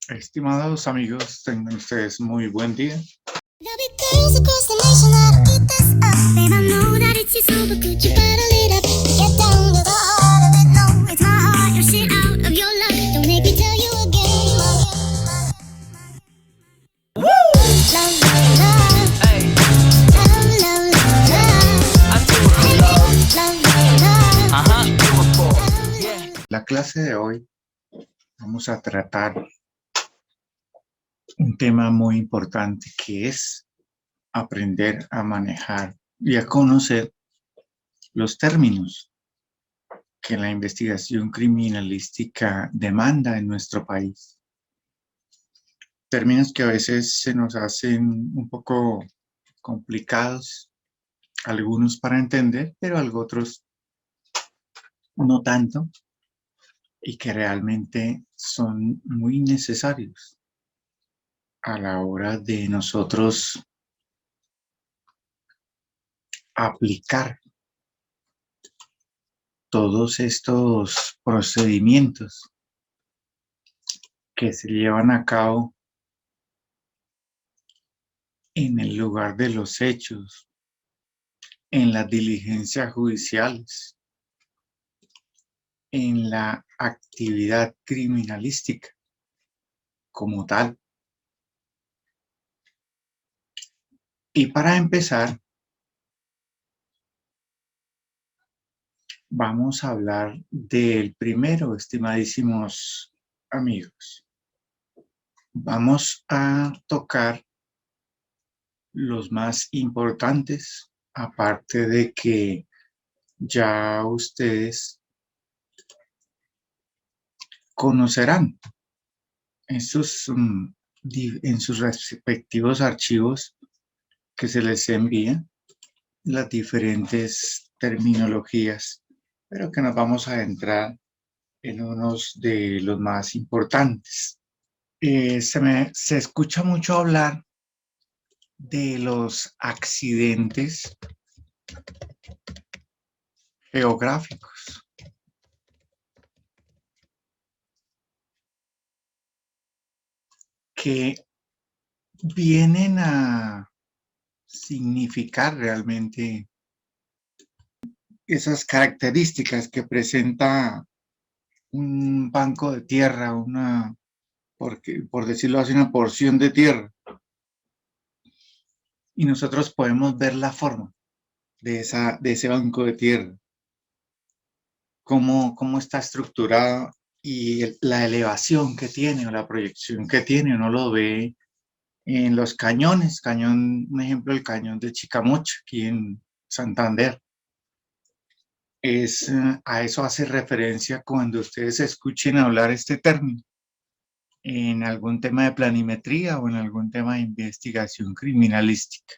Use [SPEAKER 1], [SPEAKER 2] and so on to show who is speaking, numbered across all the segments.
[SPEAKER 1] Estimados amigos, tengan ustedes muy buen día.
[SPEAKER 2] There'll be girls across the nation that'll eat this up. Babe, I know that it's your soul, but could you bottle it up? Get down to the heart of it. No, it's my heart. You're shit out of your luck. Don't make me tell you again. Love, love, love.
[SPEAKER 3] Hey,
[SPEAKER 2] Love, love, love, love.
[SPEAKER 3] I do it for love.
[SPEAKER 2] Love, love, love.
[SPEAKER 3] Uh-huh. Do it for. Yeah.
[SPEAKER 1] La clase de hoy vamos a tratar un tema muy importante que es aprender a manejar y a conocer los términos que la investigación criminalística demanda en nuestro país. Términos que a veces se nos hacen un poco complicados, algunos para entender, pero otros no tanto, y que realmente son muy necesarios a la hora de nosotros aplicar todos estos procedimientos que se llevan a cabo en el lugar de los hechos, en las diligencias judiciales, en la actividad criminalística como tal. Y para empezar, vamos a hablar del primero, estimadísimos amigos. Vamos a tocar los más importantes, aparte de que ya ustedes conocerán en sus respectivos archivos que se les envía las diferentes terminologías, pero que nos vamos a adentrar en unos de los más importantes. Se escucha mucho hablar de los accidentes geográficos. Que vienen a significar realmente esas características que presenta un banco de tierra, por decirlo así, una porción de tierra. Y nosotros podemos ver la forma de ese banco de tierra, cómo está estructurado y la elevación que tiene o la proyección que tiene. Uno lo ve en los cañones, un ejemplo, el cañón de Chicamocha, aquí en Santander. A eso hace referencia cuando ustedes escuchen hablar este término en algún tema de planimetría o en algún tema de investigación criminalística.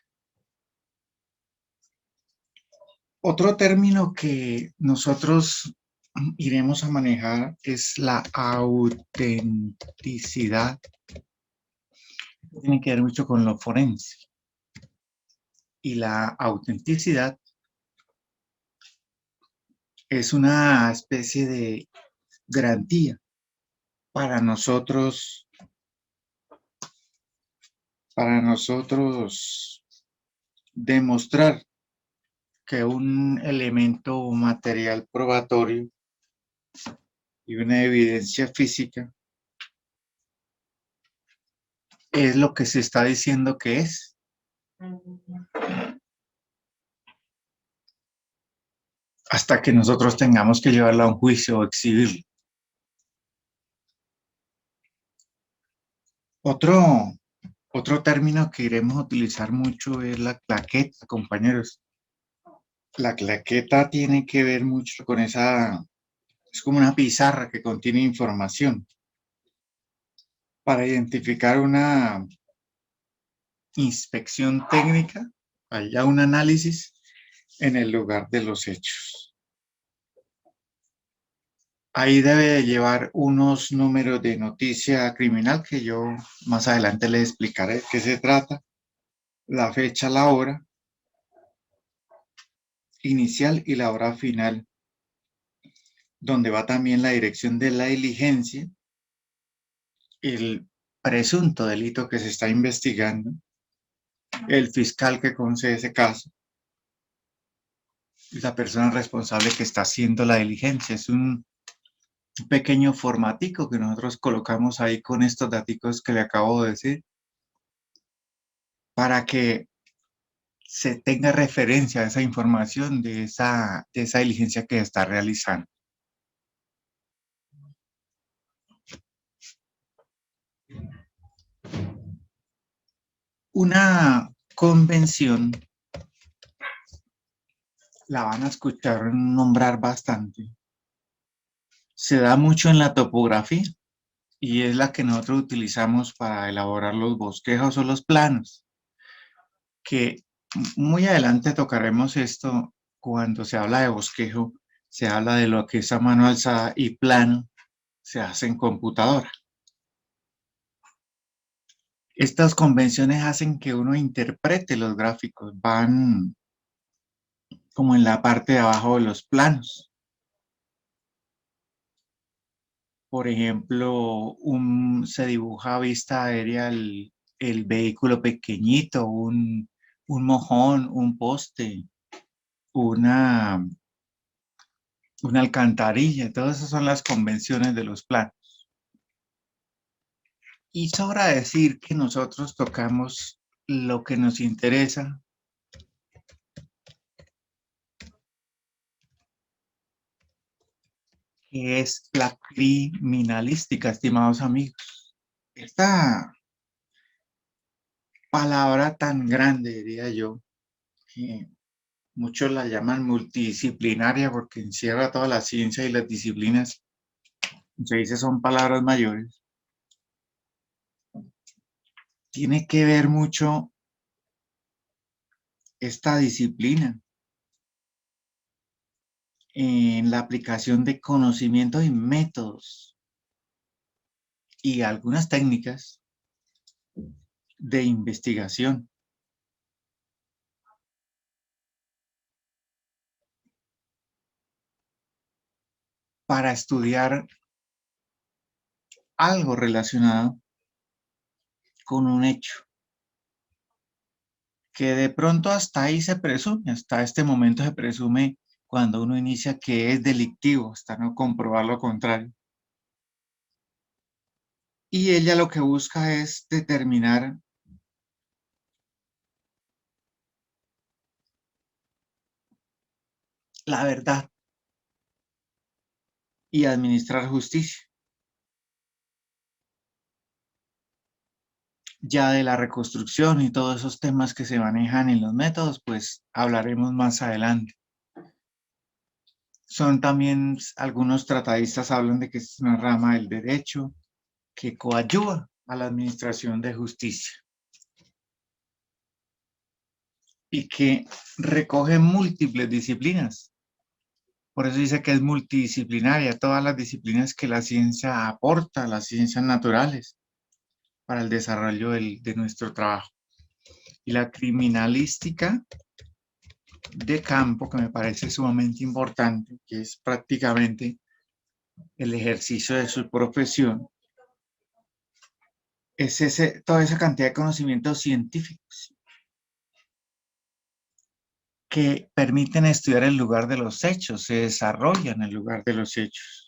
[SPEAKER 1] Otro término que nosotros iremos a manejar es la autenticidad. Tiene que ver mucho con lo forense. Y la autenticidad es una especie de garantía para nosotros demostrar que un elemento material probatorio y una evidencia física es lo que se está diciendo que es. Hasta que nosotros tengamos que llevarlo a un juicio o exhibirlo. Otro término que iremos a utilizar mucho es la claqueta, compañeros. La claqueta tiene que ver mucho con es como una pizarra que contiene información para identificar una inspección técnica, allá un análisis en el lugar de los hechos. Ahí debe de llevar unos números de noticia criminal que yo más adelante les explicaré de qué se trata, la fecha, la hora inicial y la hora final, donde va también la dirección de la diligencia, el presunto delito que se está investigando, el fiscal que concede ese caso, la persona responsable que está haciendo la diligencia. Es un pequeño formatico que nosotros colocamos ahí con estos daticos que le acabo de decir, para que se tenga referencia a esa información de esa diligencia que está realizando. Una convención la van a escuchar nombrar bastante. Se da mucho en la topografía y es la que nosotros utilizamos para elaborar los bosquejos o los planos, que muy adelante tocaremos esto cuando se habla de bosquejo, se habla de lo que es a mano alzada y plano se hace en computadora. Estas convenciones hacen que uno interprete los gráficos, van como en la parte de abajo de los planos. Por ejemplo, se dibuja a vista aérea el vehículo pequeñito, un mojón, un poste, una alcantarilla. Todas esas son las convenciones de los planos. Y sobra decir que nosotros tocamos lo que nos interesa, que es la criminalística, estimados amigos. Esta palabra tan grande, diría yo, que muchos la llaman multidisciplinaria porque encierra toda la ciencia y las disciplinas, se dice son palabras mayores, tiene que ver mucho esta disciplina en la aplicación de conocimientos y métodos y algunas técnicas de investigación para estudiar algo relacionado con un hecho que de pronto hasta ahí se presume, hasta este momento se presume cuando uno inicia que es delictivo, hasta no comprobar lo contrario. Y ella lo que busca es determinar la verdad y administrar justicia. Ya de la reconstrucción y todos esos temas que se manejan en los métodos, pues hablaremos más adelante. Son también, algunos tratadistas hablan de que es una rama del derecho que coadyuva a la administración de justicia y que recoge múltiples disciplinas. Por eso dice que es multidisciplinaria, todas las disciplinas que la ciencia aporta, las ciencias naturales, para el desarrollo de nuestro trabajo. Y la criminalística de campo, que me parece sumamente importante, que es prácticamente el ejercicio de su profesión, es toda esa cantidad de conocimientos científicos que permiten estudiar el lugar de los hechos, se desarrollan en el lugar de los hechos.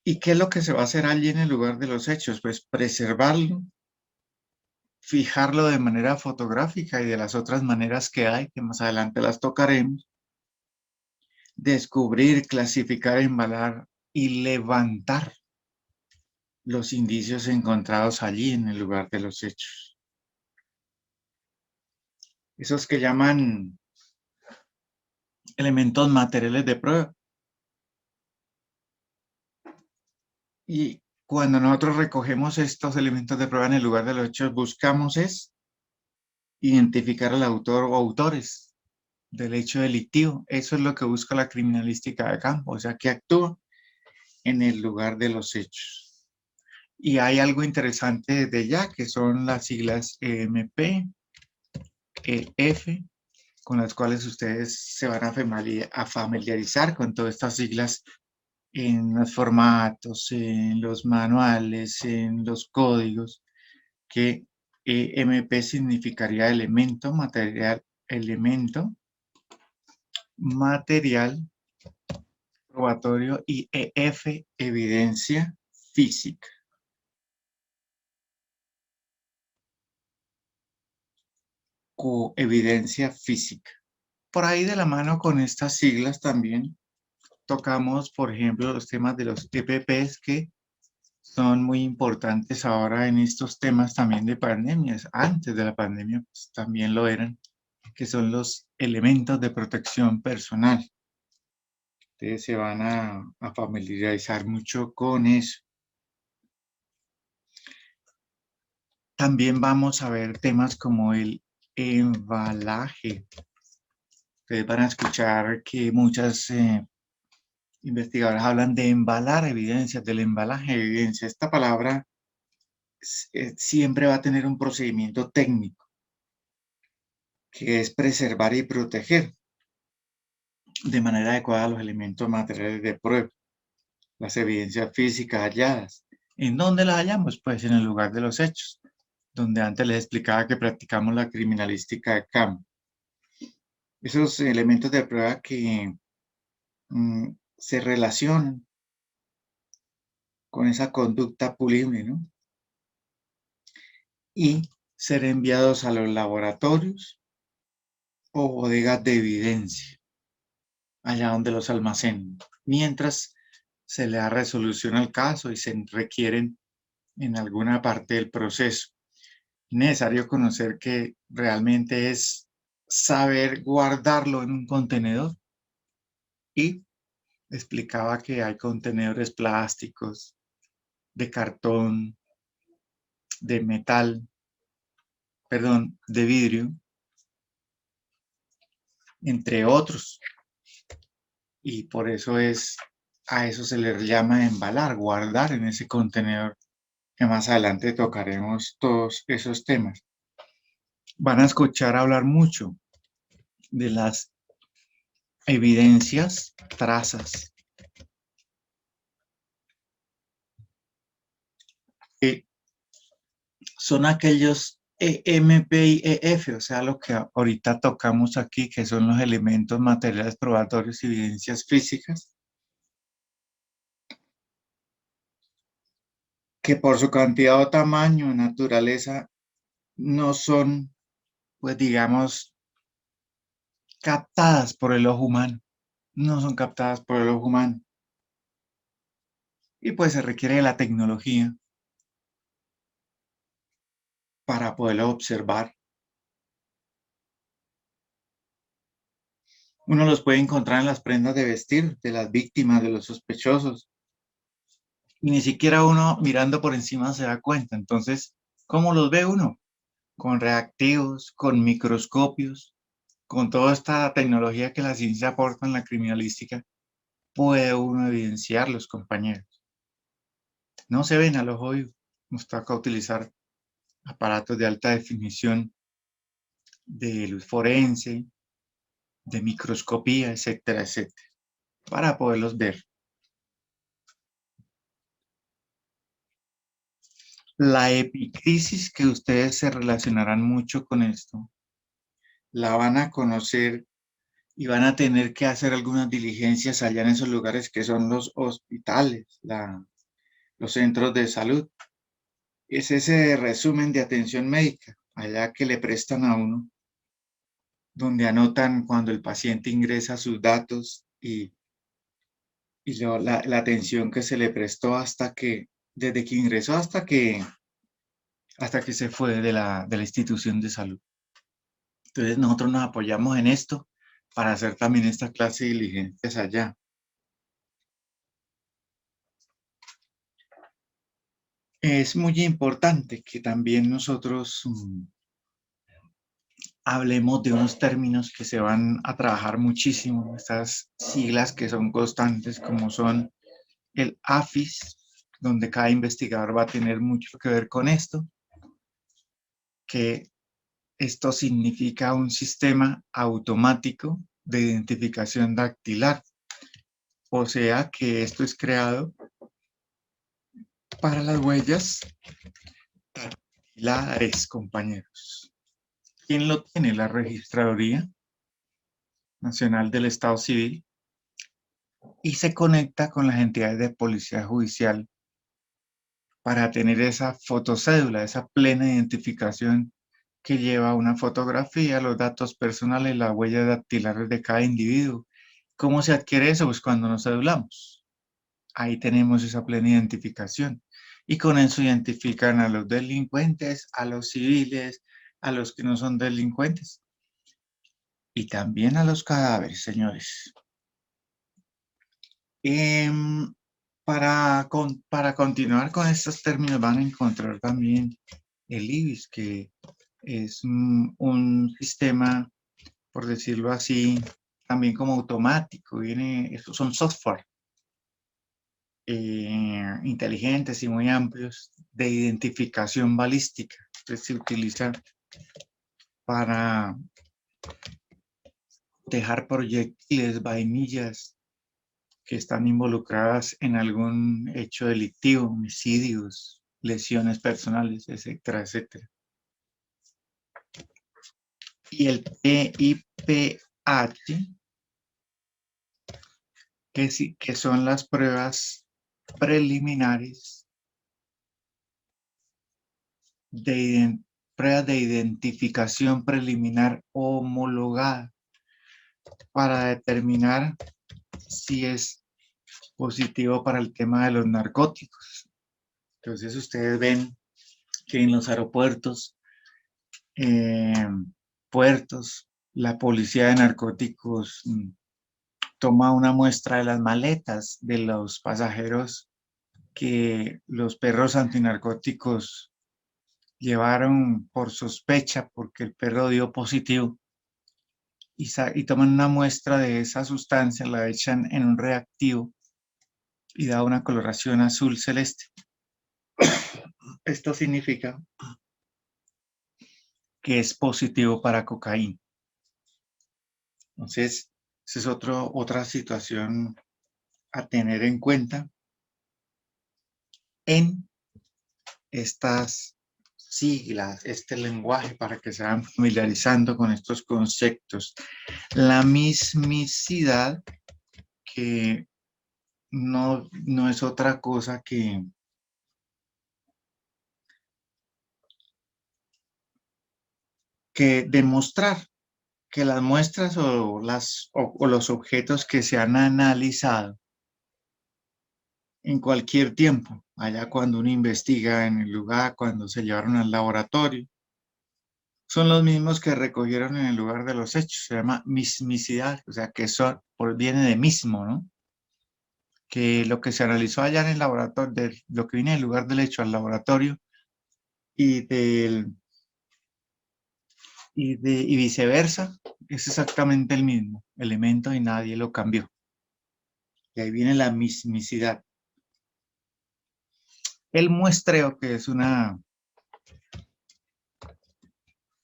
[SPEAKER 1] ¿Y qué es lo que se va a hacer allí en el lugar de los hechos? Pues preservarlo, fijarlo de manera fotográfica y de las otras maneras que hay, que más adelante las tocaremos, descubrir, clasificar, embalar y levantar los indicios encontrados allí en el lugar de los hechos. Esos que llaman elementos materiales de prueba. Y cuando nosotros recogemos estos elementos de prueba en el lugar de los hechos, buscamos es identificar al autor o autores del hecho delictivo. Eso es lo que busca la criminalística de campo, o sea, que actúa en el lugar de los hechos. Y hay algo interesante de ya, que son las siglas EMP, EF, con las cuales ustedes se van a familiarizar con todas estas siglas en los formatos, en los manuales, en los códigos, que EMP significaría elemento material probatorio, y EF, evidencia física. Evidencia física. Por ahí de la mano con estas siglas también tocamos, por ejemplo, los temas de los EPPs, que son muy importantes ahora en estos temas también de pandemias. Antes de la pandemia pues, también lo eran, que son los elementos de protección personal. Ustedes se van a familiarizar mucho con eso. También vamos a ver temas como el embalaje. Ustedes van a escuchar que muchas investigadores hablan de embalar evidencias, del embalaje de evidencia. Esta palabra siempre va a tener un procedimiento técnico, que es preservar y proteger de manera adecuada los elementos materiales de prueba, las evidencias físicas halladas. ¿En dónde las hallamos? Pues en el lugar de los hechos, donde antes les explicaba que practicamos la criminalística de campo. Esos elementos de prueba que se relacionan con esa conducta pulible, ¿no? Y ser enviados a los laboratorios o bodegas de evidencia, allá donde los almacenan, mientras se le da resolución al caso y se requieren en alguna parte del proceso. Necesario conocer que realmente es saber guardarlo en un contenedor, y explicaba que hay contenedores plásticos, de cartón, de metal, perdón, de vidrio, entre otros. Y por eso a eso se le llama embalar, guardar en ese contenedor, que más adelante tocaremos todos esos temas. Van a escuchar hablar mucho de las evidencias trazas, que son aquellos EMP y EF, o sea, lo que ahorita tocamos aquí, que son los elementos materiales probatorios y evidencias físicas, que por su cantidad o tamaño, naturaleza, no son, pues digamos, captadas por el ojo humano. No son captadas por el ojo humano. Y pues se requiere de la tecnología para poderlo observar. Uno los puede encontrar en las prendas de vestir de las víctimas, de los sospechosos. Y ni siquiera uno mirando por encima se da cuenta. Entonces, ¿cómo los ve uno? Con reactivos, con microscopios, con toda esta tecnología que la ciencia aporta en la criminalística, puede uno evidenciarlos, compañeros. No se ven al ojo vivo. Nos toca utilizar aparatos de alta definición, de luz forense, de microscopía, etcétera, etcétera, para poderlos ver. La epicrisis, que ustedes se relacionarán mucho con esto, la van a conocer y van a tener que hacer algunas diligencias allá en esos lugares que son los hospitales, los centros de salud. Es ese resumen de atención médica, allá que le prestan a uno, donde anotan cuando el paciente ingresa sus datos y la atención que se le prestó desde que ingresó hasta que se fue de la institución de salud. Entonces nosotros nos apoyamos en esto para hacer también esta clase de diligencias allá. Es muy importante que también nosotros hablemos de unos términos que se van a trabajar muchísimo, estas siglas que son constantes, como son el AFIS, donde cada investigador va a tener mucho que ver con esto, que esto significa un sistema automático de identificación dactilar. O sea que esto es creado para las huellas dactilares, compañeros. ¿Quién lo tiene? La Registraduría Nacional del Estado Civil, y se conecta con las entidades de policía judicial para tener esa fotocédula, esa plena identificación que lleva una fotografía, los datos personales, las huellas dactilares de cada individuo. ¿Cómo se adquiere eso? Pues cuando nos cedulamos. Ahí tenemos esa plena identificación. Y con eso identifican a los delincuentes, a los civiles, a los que no son delincuentes. Y también a los cadáveres, señores. Em, para continuar con estos términos van a encontrar también el IBIS, que es un sistema, por decirlo así, también como automático. Estos son software inteligentes y muy amplios de identificación balística. Entonces se utiliza para dejar proyectiles, vainillas que están involucradas en algún hecho delictivo, homicidios, lesiones personales, etcétera, etcétera. Y el PIPH, que son las pruebas preliminares pruebas de identificación preliminar homologada para determinar si es positivo para el tema de los narcóticos. Entonces ustedes ven que en los aeropuertos, puertos, la policía de narcóticos toma una muestra de las maletas de los pasajeros que los perros antinarcóticos llevaron por sospecha porque el perro dio positivo, y toman una muestra de esa sustancia, la echan en un reactivo y da una coloración azul celeste. Esto significa que es positivo para cocaína. Entonces, esa es otra situación a tener en cuenta en estas siglas, este lenguaje, para que se vayan familiarizando con estos conceptos. La mismicidad, que no es otra cosa que demostrar que las muestras o los objetos que se han analizado en cualquier tiempo, allá cuando uno investiga en el lugar, cuando se llevaron al laboratorio, son los mismos que recogieron en el lugar de los hechos. Se llama mismicidad, o sea que eso viene de mismo, ¿no? Que lo que se analizó allá en el laboratorio, de lo que viene del lugar del hecho al laboratorio y, y viceversa, es exactamente el mismo elemento y nadie lo cambió. Y ahí viene la mismicidad. El muestreo, que es el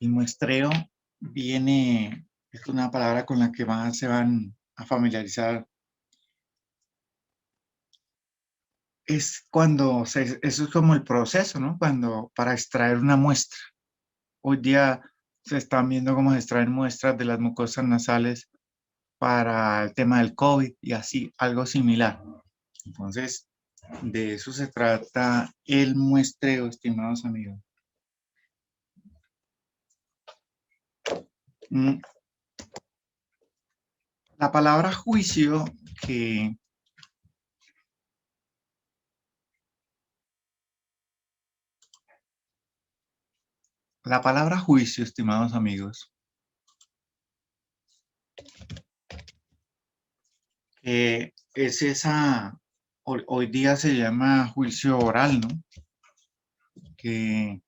[SPEAKER 1] muestreo es una palabra con la que más se van a familiarizar. Es cuando, eso es como el proceso, ¿no? Para extraer una muestra. Hoy día se están viendo cómo se extraen muestras de las mucosas nasales para el tema del COVID y así, algo similar. Entonces, de eso se trata el muestreo, estimados amigos. La palabra juicio, estimados amigos, es hoy día se llama juicio oral, ¿no? Que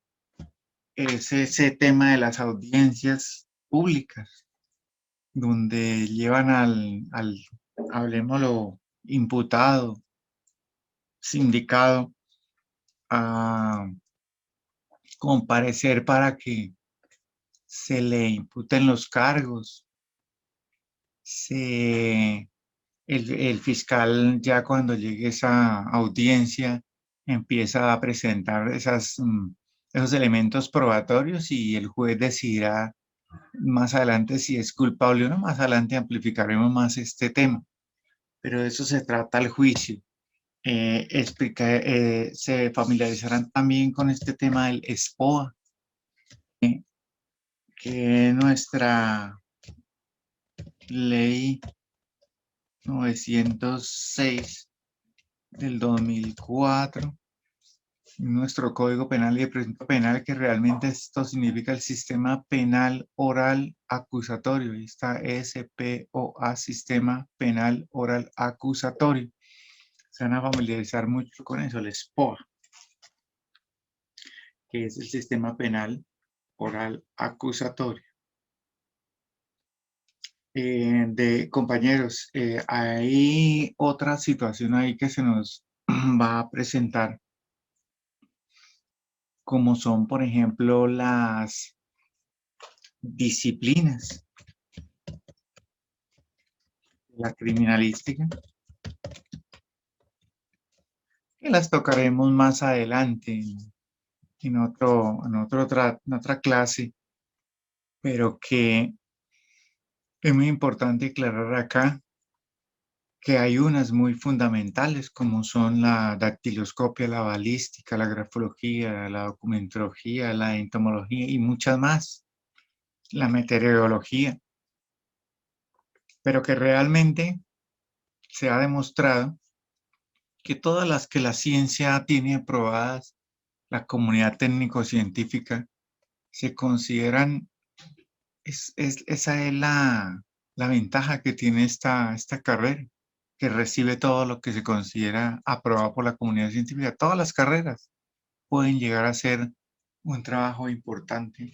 [SPEAKER 1] es ese tema de las audiencias públicas, donde llevan hablemoslo, imputado, sindicado, a comparecer para que se le imputen los cargos, se el fiscal ya cuando llegue esa audiencia empieza a presentar esos elementos probatorios y el juez decidirá más adelante si es culpable o no. Más adelante amplificaremos más este tema, pero de eso se trata el juicio. Se familiarizarán también con este tema del SPOA, que es nuestra ley 906 del 2004, nuestro Código Penal y de Procedimiento Penal, que realmente esto significa el Sistema Penal Oral Acusatorio. Ahí está SPOA, Sistema Penal Oral Acusatorio. Se van a familiarizar mucho con eso, el SPOA, que es el Sistema Penal Oral Acusatorio. Compañeros, hay otra situación ahí que se nos va a presentar, como son, por ejemplo, las disciplinas de la criminalística, que las tocaremos más adelante en otra clase, pero que es muy importante aclarar acá que hay unas muy fundamentales, como son la dactiloscopia, la balística, la grafología, la documentología, la entomología y muchas más, la meteorología, pero que realmente se ha demostrado que todas las que la ciencia tiene aprobadas, la comunidad técnico-científica, se consideran, esa es la ventaja que tiene esta carrera, que recibe todo lo que se considera aprobado por la comunidad científica. Todas las carreras pueden llegar a ser un trabajo importante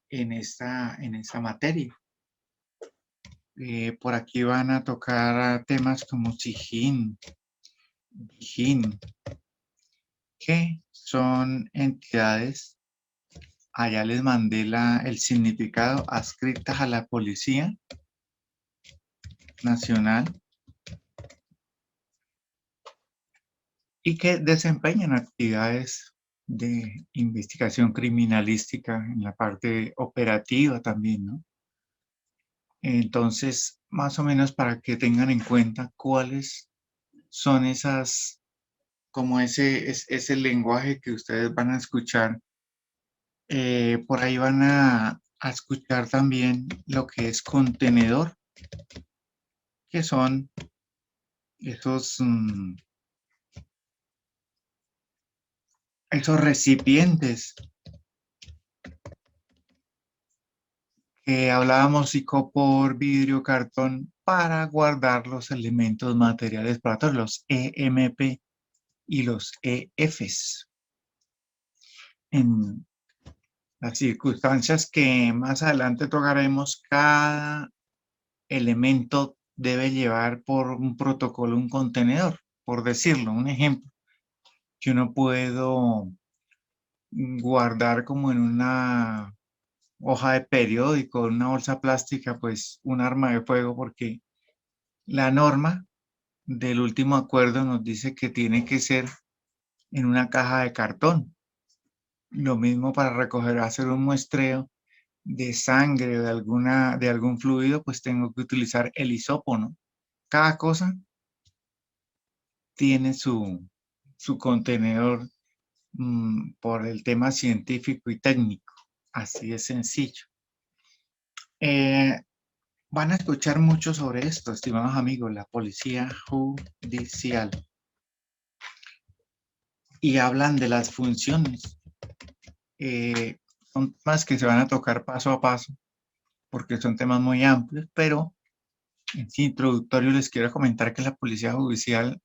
[SPEAKER 1] en esa materia. Por aquí van a tocar temas como SIGIN, DIGIN, que son entidades, allá les mandé el significado, adscritas a la Policía Nacional y que desempeñan actividades de investigación criminalística en la parte operativa también, ¿no? Entonces, más o menos para que tengan en cuenta cuáles son esas, como ese lenguaje que ustedes van a escuchar. Por ahí van a escuchar también lo que es contenedor, que son esos recipientes que hablábamos, icopor, vidrio, cartón, para guardar los elementos materiales para todos, los EMP y los EFs. En las circunstancias que más adelante tocaremos, cada elemento debe llevar por un protocolo un contenedor, por decirlo, un ejemplo. Yo no puedo guardar como en una hoja de periódico, en una bolsa plástica, pues un arma de fuego, porque la norma del último acuerdo nos dice que tiene que ser en una caja de cartón. Lo mismo para recoger, hacer un muestreo de sangre o de algún fluido, pues tengo que utilizar el hisopo, ¿no? Cada cosa tiene su contenedor, por el tema científico y técnico. Así de sencillo. Van a escuchar mucho sobre esto, estimados amigos, la policía judicial. Y hablan de las funciones. Son temas que se van a tocar paso a paso, porque son temas muy amplios, pero en sí introductorio les quiero comentar que la policía judicial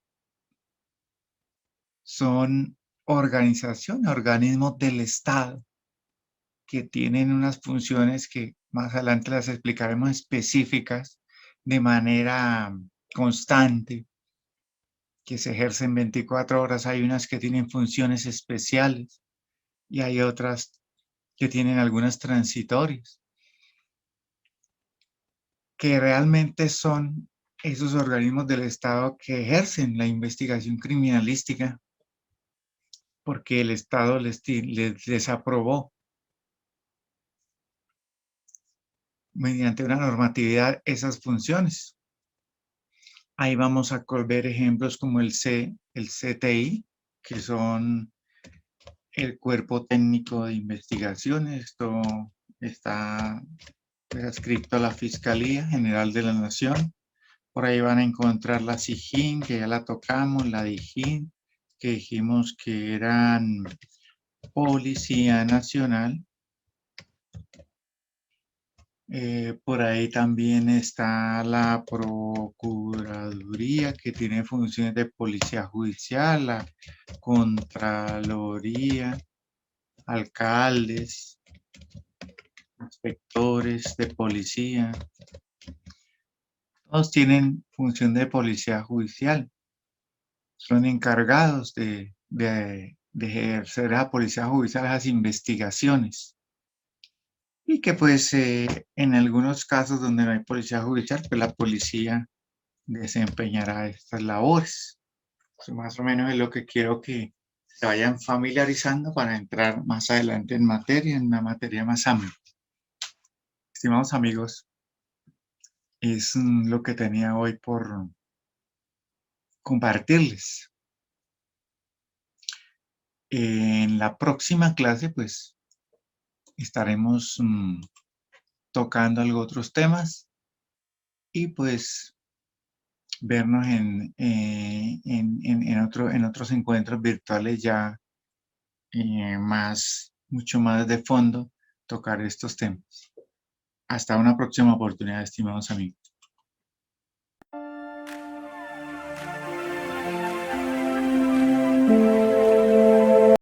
[SPEAKER 1] son organizaciones, organismos del Estado que tienen unas funciones que más adelante las explicaremos, específicas, de manera constante, que se ejercen 24 horas. Hay unas que tienen funciones especiales y hay otras que tienen algunas transitorias, que realmente son esos organismos del Estado que ejercen la investigación criminalística porque el Estado les desaprobó mediante una normatividad esas funciones. Ahí vamos a ver ejemplos como el CTI, que son el Cuerpo Técnico de Investigación. Esto está adscrito a la Fiscalía General de la Nación. Por ahí van a encontrar la SIJIN, que ya la tocamos, la DIJÍN, que dijimos que eran Policía Nacional. Por ahí también está la Procuraduría, que tiene funciones de policía judicial, la Contraloría, alcaldes, inspectores de policía. Todos tienen función de policía judicial. Son encargados de ejercer la policía judicial las investigaciones. Y que pues en algunos casos donde no hay policía judicial, pues la policía desempeñará estas labores. Eso más o menos es lo que quiero que se vayan familiarizando para entrar más adelante en materia, en una materia más amplia. Estimados amigos, es lo que tenía hoy por compartirles. En la próxima clase, pues, estaremos tocando otros temas y pues vernos en otros encuentros virtuales ya mucho más de fondo, tocar estos temas. Hasta una próxima oportunidad, estimados amigos.